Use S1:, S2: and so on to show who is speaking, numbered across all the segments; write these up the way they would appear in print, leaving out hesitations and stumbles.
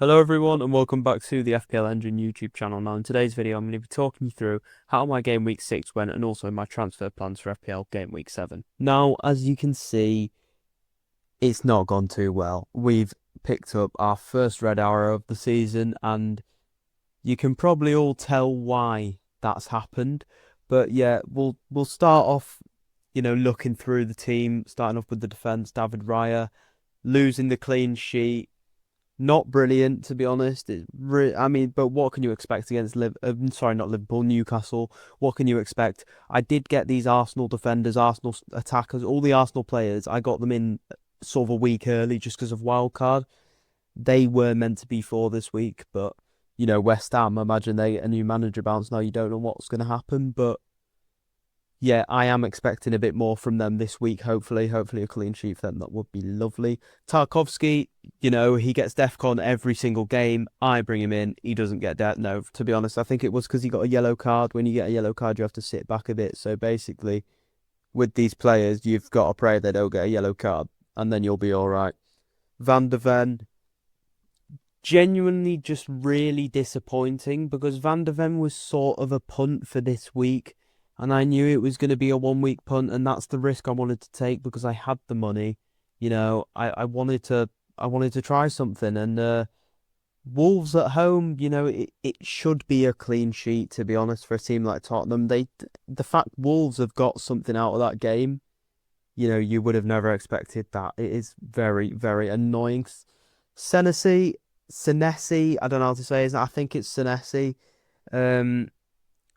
S1: Hello everyone and welcome back to the FPL Engine YouTube channel. Now in today's video I'm going to be talking you through how my game week 6 went and also my transfer plans for FPL game week 7. Now as you can see, it's not gone too well. We've picked up our first red arrow of the season and you can probably all tell why that's happened. But yeah, we'll start off, looking through the team, starting off with the defence, David Raya, losing the clean sheet. Not brilliant, to be honest. But what can you expect against not Liverpool, Newcastle? What can you expect? I did get these Arsenal defenders, Arsenal attackers, all the Arsenal players. I got them in sort of a week early just because of wildcard. They were meant to be for this week, but West Ham. Imagine a new manager bounce now. You don't know what's going to happen, but yeah, I am expecting a bit more from them this week, hopefully. Hopefully a clean sheet for them. That would be lovely. Tarkowski, he gets DEFCON every single game. I bring him in. He doesn't get that. No, to be honest, I think it was because he got a yellow card. When you get a yellow card, you have to sit back a bit. So basically, with these players, you've got to pray they don't get a yellow card, and then you'll be all right. Van de Ven, genuinely just really disappointing because Van de Ven was sort of a punt for this week. And I knew it was going to be a 1 week punt, and that's the risk I wanted to take because I had the money. I wanted to try something, and Wolves at home, it should be a clean sheet, to be honest, for a team like Tottenham. The fact Wolves have got something out of that game, you would have never expected that. It is very, very annoying. Senesi, I don't know how to say it. I think it's Senesi.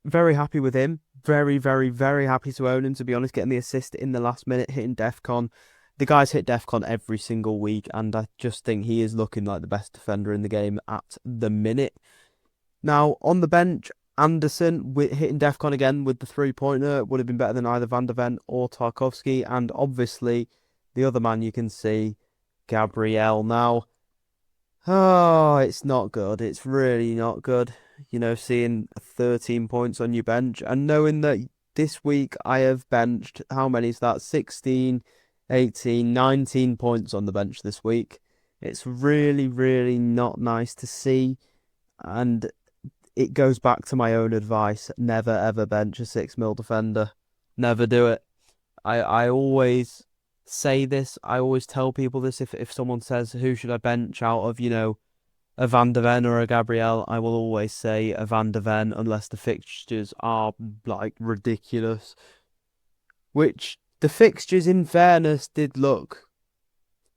S1: Very happy with him. Very, very, very happy to own him, to be honest. Getting the assist in the last minute, hitting DEFCON. The guy's hit DEFCON every single week, and I just think he is looking like the best defender in the game at the minute. Now, on the bench, Anderson hitting DEFCON again with the 3-pointer would have been better than either Van de Ven or Tarkowski. And obviously, the other man you can see, Gabriel. Now, oh, it's not good. It's really not good. Seeing 13 points on your bench and knowing that this week I have benched, how many is that? 16, 18, 19 points on the bench this week. It's really, really not nice to see. And it goes back to my own advice. Never, ever bench a 6 mil defender. Never do it. I always say this. I always tell people this. If someone says, who should I bench out of, a Van de Ven or a Gabriel, I will always say a Van de Ven unless the fixtures are like ridiculous. Which the fixtures, in fairness, did look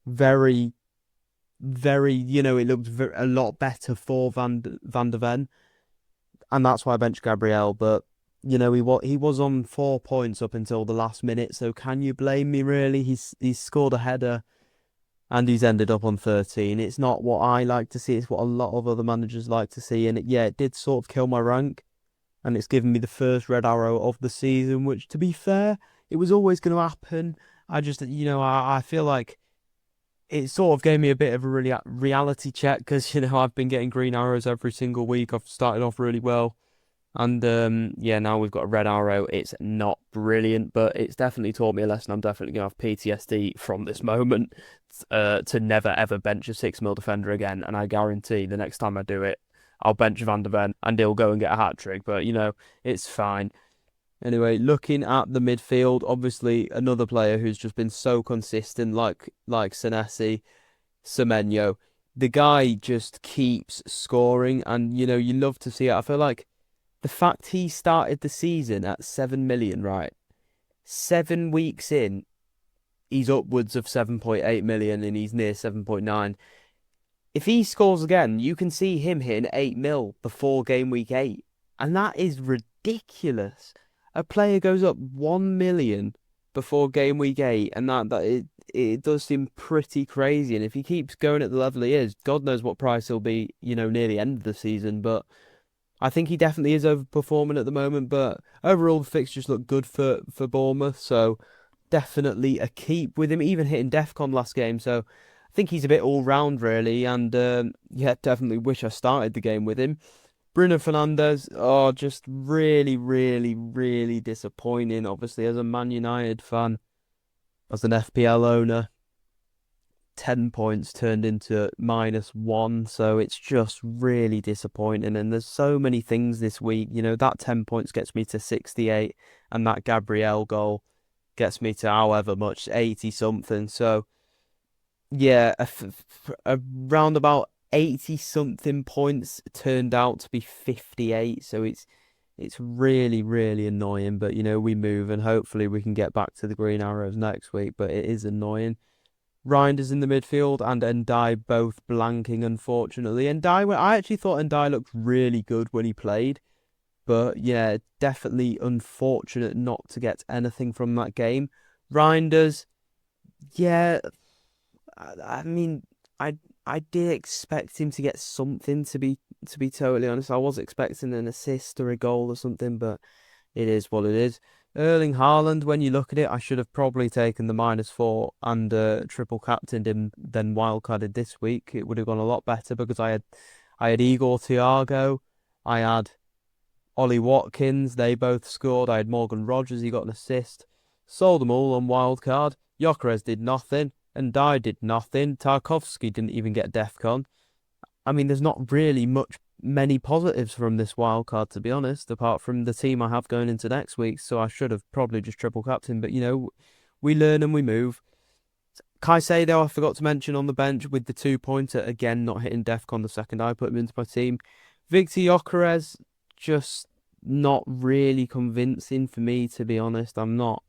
S1: very, very, it looked a lot better for Van de Ven. And that's why I benched Gabriel. But, he was on 4 points up until the last minute. So can you blame me, really? He's scored a header. And he's ended up on 13. It's not what I like to see. It's what a lot of other managers like to see. And it did sort of kill my rank. And it's given me the first red arrow of the season, which, to be fair, it was always going to happen. I just, I feel like it sort of gave me a bit of a reality check because, I've been getting green arrows every single week. I've started off really well. And now we've got a red arrow. It's not brilliant, but it's definitely taught me a lesson. I'm definitely going to have PTSD from this moment to never ever bench a 6 mil defender again. And I guarantee the next time I do it, I'll bench Van de Ven and he'll go and get a hat trick. But it's fine. Anyway, looking at the midfield, obviously another player who's just been so consistent, like Senesi, Semenyo. The guy just keeps scoring, and you love to see it. I feel like the fact he started the season at 7 million, right? 7 weeks in, he's upwards of 7.8 million and he's near 7.9. If he scores again, you can see him hitting 8 mil before game week 8. And that is ridiculous. A player goes up 1 million before game week 8, and it does seem pretty crazy. And if he keeps going at the level he is, God knows what price he'll be, near the end of the season. But I think he definitely is overperforming at the moment, but overall the fixtures look good for Bournemouth, so definitely a keep with him, even hitting DEFCON last game, so I think he's a bit all-round really, and definitely wish I started the game with him. Bruno Fernandes, just really, really, really disappointing, obviously, as a Man United fan, as an FPL owner. 10 points turned into -1, so it's just really disappointing. And there's so many things this week. That 10 points gets me to 68, and that Gabriel goal gets me to however much, 80 something. So yeah, around about 80 something points turned out to be 58. So it's really, really annoying. But we move, and hopefully we can get back to the Green Arrows next week. But it is annoying. Reinders in the midfield and Ndai both blanking, unfortunately. I actually thought Ndai looked really good when he played. But yeah, definitely unfortunate not to get anything from that game. Reinders, yeah, I mean, I did expect him to get something, to be totally honest. I was expecting an assist or a goal or something, but it is what it is. Erling Haaland, when you look at it, I should have probably taken the -4 and triple captained him, then wildcarded this week. It would have gone a lot better because I had Igor Thiago, I had Ollie Watkins, they both scored. I had Morgan Rogers, he got an assist. Sold them all on wildcard. Gyökeres did nothing, and Dye did nothing. Tarkowski didn't even get DEFCON. I mean, there's not really many positives from this wild card, to be honest, apart from the team I have going into next week. So I should have probably just triple captain. But we learn and we move. Caicedo, I forgot to mention on the bench with the 2-pointer, again not hitting DEFCON the second I put him into my team. Victor Gyökeres, just not really convincing for me, to be honest. I'm not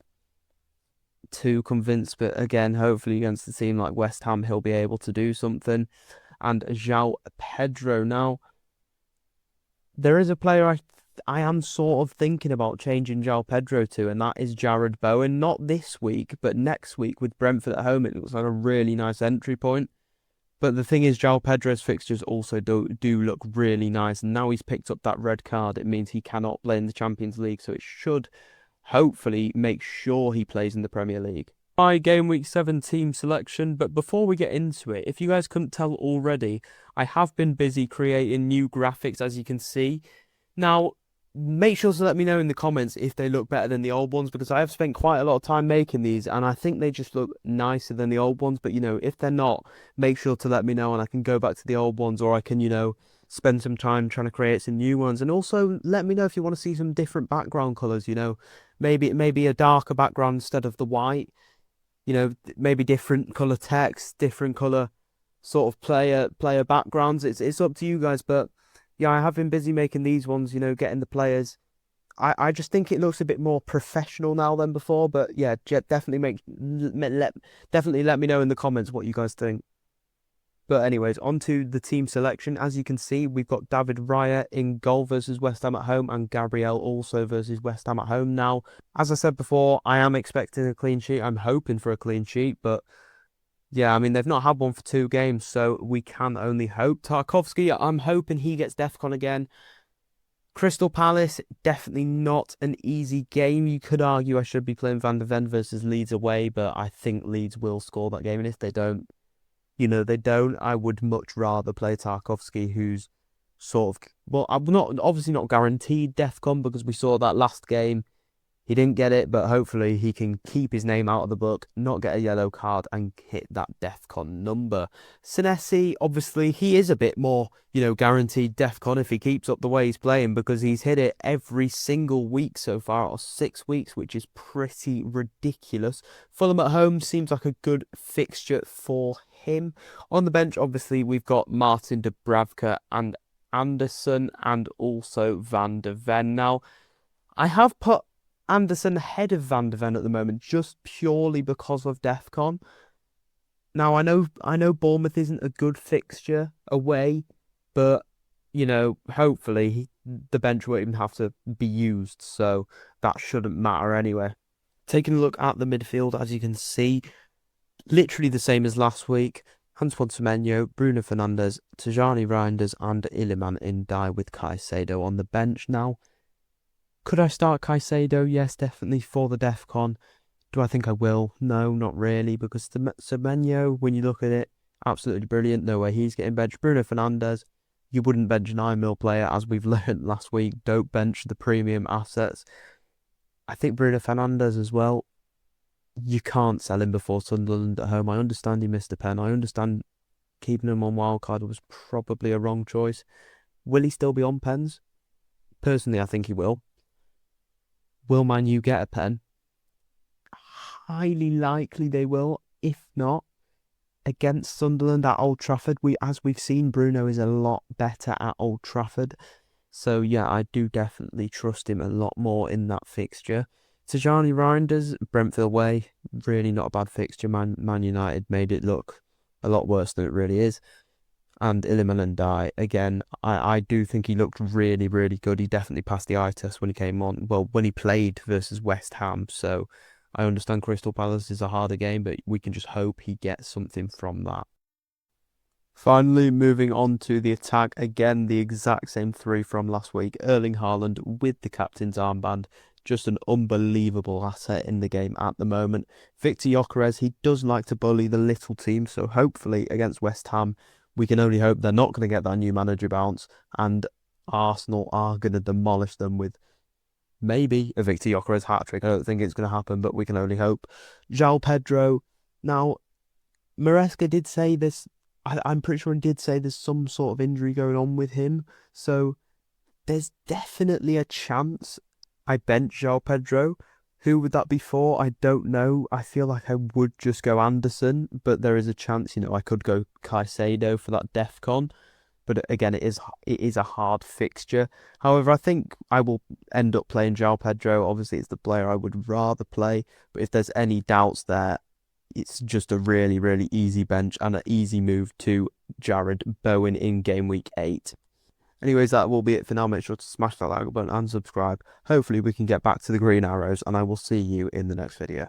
S1: too convinced, but again, hopefully against a team like West Ham, he'll be able to do something. And João Pedro. Now, there is a player I am sort of thinking about changing João Pedro to, and that is Jared Bowen. Not this week, but next week with Brentford at home. It looks like a really nice entry point. But the thing is, João Pedro's fixtures also do look really nice. And now he's picked up that red card, it means he cannot play in the Champions League. So it should hopefully make sure he plays in the Premier League. My game week 7 team selection, but before we get into it, if you guys couldn't tell already, I have been busy creating new graphics, as you can see. Now, make sure to let me know in the comments if they look better than the old ones, because I have spent quite a lot of time making these, and I think they just look nicer than the old ones. But, if they're not, make sure to let me know, and I can go back to the old ones, or I can, spend some time trying to create some new ones. And also, let me know if you want to see some different background colours, maybe a darker background instead of the white. Maybe different color text, different color sort of player backgrounds. It's up to you guys, but yeah, I have been busy making these ones, getting the players. I just think it looks a bit more professional now than before, but yeah, definitely definitely let me know in the comments what you guys think. But anyways, on to the team selection. As you can see, we've got David Raya in goal versus West Ham at home, and Gabriel also versus West Ham at home. Now, as I said before, I am expecting a clean sheet. I'm hoping for a clean sheet, but yeah, I mean, they've not had one for 2 games, so we can only hope. Tarkowski, I'm hoping he gets DEFCON again. Crystal Palace, definitely not an easy game. You could argue I should be playing Van de Ven versus Leeds away, but I think Leeds will score that game, and if they don't, I would much rather play Tarkowski, who's sort of, well, I'm obviously not guaranteed DEFCON because we saw that last game. He didn't get it, but hopefully he can keep his name out of the book, not get a yellow card, and hit that DEFCON number. Senesi, obviously, he is a bit more, guaranteed DEFCON if he keeps up the way he's playing, because he's hit it every single week so far, or 6 weeks, which is pretty ridiculous. Fulham at home seems like a good fixture for him. On the bench, obviously, we've got Martin Dubravka and Anderson, and also Van de Ven. Now, I have put Anderson ahead of Van de Ven at the moment, just purely because of DEFCON. Now, I know Bournemouth isn't a good fixture away, but hopefully the bench won't even have to be used, so that shouldn't matter anyway. Taking a look at the midfield, as you can see, literally the same as last week. Antoine Semenyo, Bruno Fernandes, Tijani Reinders, and Iliman Ndiaye with Caicedo on the bench. Now, could I start Caicedo? Yes, definitely for the DEFCON. Do I think I will? No, not really, because Semenyo, when you look at it, absolutely brilliant. No way he's getting benched. Bruno Fernandes, you wouldn't bench an 9 mil player, as we've learned last week. Don't bench the premium assets. I think Bruno Fernandes as well. you can't sell him before Sunderland at home. I understand he missed a pen. I understand keeping him on wildcard was probably a wrong choice. Will he still be on pens? Personally, I think he will. Will Man U get a pen? Highly likely they will. If not, against Sunderland at Old Trafford, as we've seen, Bruno is a lot better at Old Trafford. So yeah, I do definitely trust him a lot more in that fixture. Tijani Reinders, Brentford away, really not a bad fixture. Man United made it look a lot worse than it really is. And Iliman Ndiaye, again, I do think he looked really, really good. He definitely passed the eye test when he came on. Well, when he played versus West Ham. So I understand Crystal Palace is a harder game, but we can just hope he gets something from that. Finally, moving on to the attack. Again, the exact same three from last week. Erling Haaland with the captain's armband. Just an unbelievable asset in the game at the moment. Victor Gyökeres, he does like to bully the little team. So hopefully against West Ham, we can only hope they're not going to get that new manager bounce. And Arsenal are going to demolish them with maybe a Victor Gyökeres hat-trick. I don't think it's going to happen, but we can only hope. João Pedro. Now, Maresca did say this. I'm pretty sure he did say there's some sort of injury going on with him. So there's definitely a chance I bench João Pedro. Who would that be for? I don't know. I feel like I would just go Anderson, but there is a chance, I could go Caicedo for that DEFCON. But again, it is a hard fixture. However, I think I will end up playing João Pedro. Obviously, it's the player I would rather play. But if there's any doubts there, it's just a really, really easy bench and an easy move to Jared Bowen in game week 8. Anyways, that will be it for now. Make sure to smash that like button and subscribe. Hopefully we can get back to the green arrows, and I will see you in the next video.